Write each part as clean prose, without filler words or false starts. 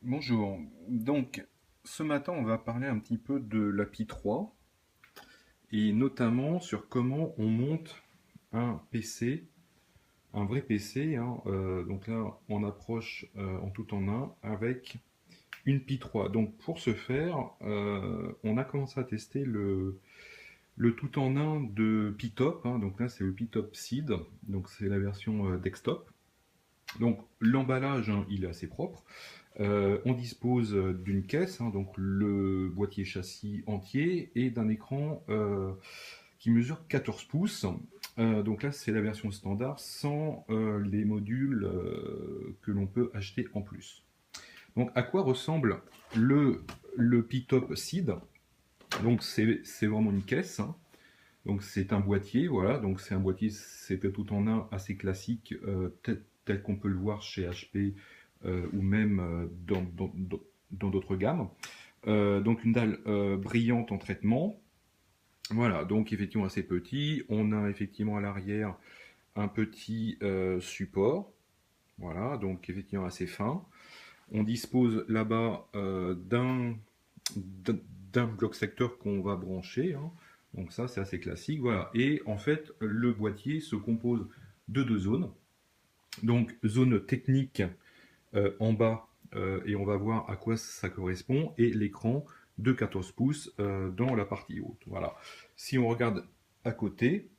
Bonjour. Donc, ce matin, on va parler un petit peu de l'API 3 et notamment sur comment on monte un PC, un vrai PC, hein. Donc là, on approche en tout en un avec une Pi 3. Donc, pour ce faire, on a commencé à tester le tout en un de Pitop, hein. Donc là, c'est le Pitop Seed, donc c'est la version desktop. Donc, l'emballage, hein, il est assez propre. On dispose d'une caisse, hein, donc le boîtier châssis entier, et d'un écran qui mesure 14 pouces. Donc là, c'est la version standard sans les modules que l'on peut acheter en plus. Donc, à quoi ressemble le P-Top Seed? Donc, c'est vraiment une caisse, hein. Donc, c'est un boîtier, voilà. Donc, c'est un boîtier, c'était tout en un assez classique, tel qu'on peut le voir chez HP ou même dans d'autres gammes. Donc une dalle brillante en traitement. Voilà, donc effectivement assez petit. On a effectivement à l'arrière un petit support. Voilà, donc effectivement assez fin. On dispose là-bas d'un bloc secteur qu'on va brancher, hein. Donc ça, c'est assez classique. Voilà. Et en fait, le boîtier se compose de deux zones. Donc zone technique en bas, et on va voir à quoi ça correspond, et l'écran de 14 pouces dans la partie haute. Voilà. Si on regarde à côté,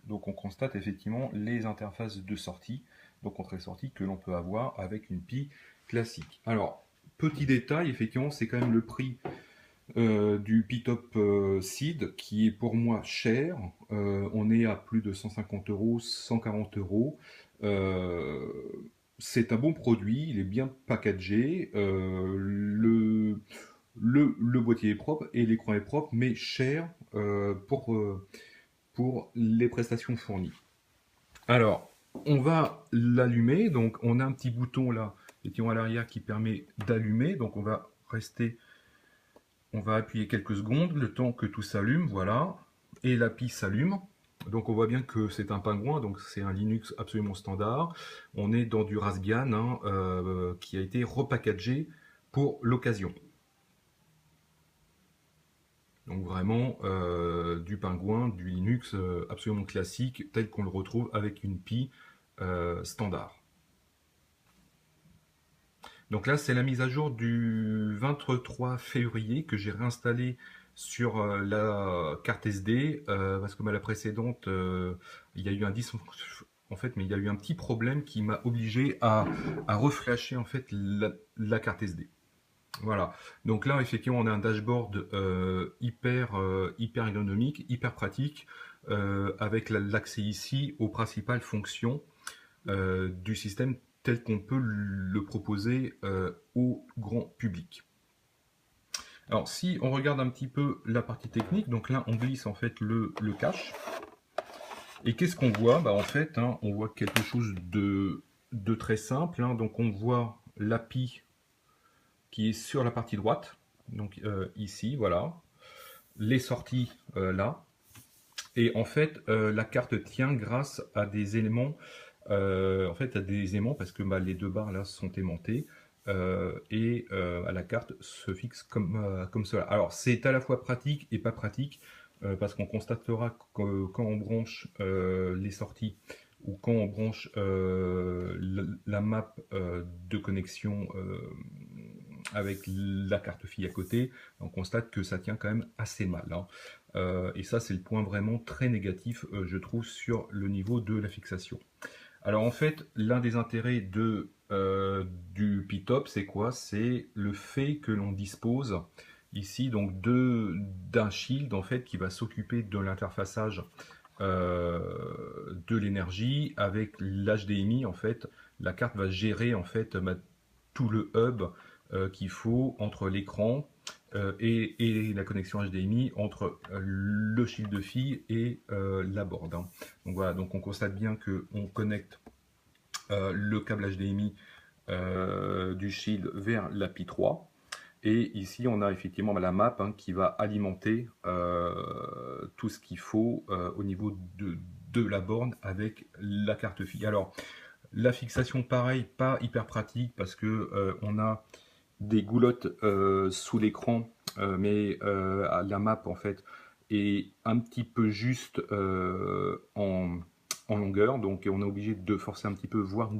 donc on constate effectivement les interfaces de sortie, donc entrée-sortie, que l'on peut avoir avec une Pi classique. Alors, petit détail, effectivement, c'est quand même le prix du P-Top Seed qui est pour moi cher. On est à plus de 150 euros, 140 euros. Euh, c'est un bon produit, il est bien packagé. Le boîtier est propre et l'écran est propre, mais cher pour les prestations fournies. Alors, on va l'allumer. Donc, on a un petit bouton là, effectivement à l'arrière, qui permet d'allumer. Donc, on va appuyer quelques secondes, le temps que tout s'allume, voilà. Et la pile s'allume. Donc on voit bien que c'est un pingouin, donc c'est un Linux absolument standard. On est dans du Raspbian, hein, qui a été repackagé pour l'occasion. Donc vraiment du pingouin, du Linux absolument classique, tel qu'on le retrouve avec une Pi standard. Donc là, c'est la mise à jour du 23 février que j'ai réinstallé sur la carte SD parce que la précédente, il y a eu un en fait, mais il y a eu un petit problème qui m'a obligé à reflasher en fait la carte SD. Voilà. Donc là, effectivement, on a un dashboard hyper ergonomique, hyper pratique, avec l'accès ici aux principales fonctions du système tel qu'on peut le proposer au grand public. Alors, si on regarde un petit peu la partie technique, donc là, on glisse en fait le cache. Et qu'est-ce qu'on voit? En fait, hein, on voit quelque chose de très simple, hein. Donc, on voit l'API qui est sur la partie droite, donc ici, voilà. Les sorties là. Et en fait, la carte tient grâce à des éléments, en fait, à des aimants, parce que les deux barres là sont aimantées, et à la carte se fixe comme cela. Alors, c'est à la fois pratique et pas pratique, parce qu'on constatera que quand on branche les sorties ou quand on branche la map de connexion avec la carte fille à côté, on constate que ça tient quand même assez mal, hein. Et ça, c'est le point vraiment très négatif, je trouve, sur le niveau de la fixation. Alors en fait, l'un des intérêts du P-Top, c'est quoi? C'est le fait que l'on dispose ici donc d'un shield en fait qui va s'occuper de l'interfaçage de l'énergie avec l'HDMI. En fait, la carte va gérer en fait tout le hub qu'il faut entre l'écran et la connexion HDMI entre le shield de fil et la board, hein. Donc voilà, donc on constate bien qu'on connecte le câble HDMI du shield vers l'API 3. Et ici, on a effectivement la map, hein, qui va alimenter tout ce qu'il faut au niveau de la borne avec la carte fille. Alors, La fixation, pareil, pas hyper pratique parce que on a des goulottes sous l'écran, mais la map en fait est un petit peu juste en longueur, donc on est obligé de forcer un petit peu, voire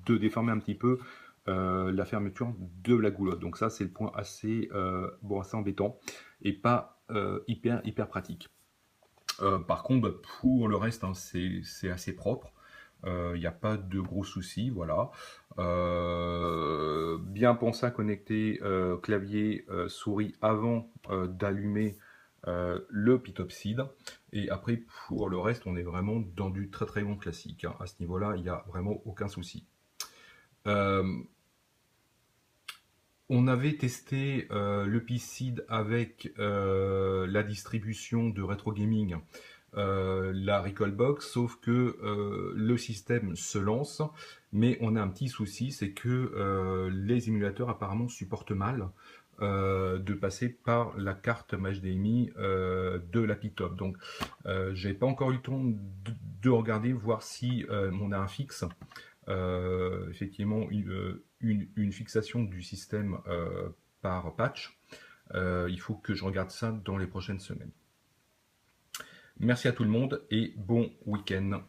de déformer un petit peu la fermeture de la goulotte. Donc ça, c'est le point assez, bon, assez embêtant et pas hyper pratique. Par contre, bah, pour le reste, hein, c'est assez propre. Il n'y a pas de gros soucis, voilà. Bien penser à connecter clavier, souris avant d'allumer le Pitopside. Et après, pour le reste, on est vraiment dans du très bon classique, hein. À ce niveau-là, il n'y a vraiment aucun souci. Euh, on avait testé le P-Seed avec la distribution de Retro Gaming, la Recalbox, sauf que le système se lance, mais on a un petit souci, c'est que les émulateurs apparemment supportent mal de passer par la carte HDMI de la Pitop. Donc, j'ai pas encore eu le temps de regarder, voir si on a un fixe. Effectivement, une fixation du système par patch. Il faut que je regarde ça dans les prochaines semaines. Merci à tout le monde et bon week-end.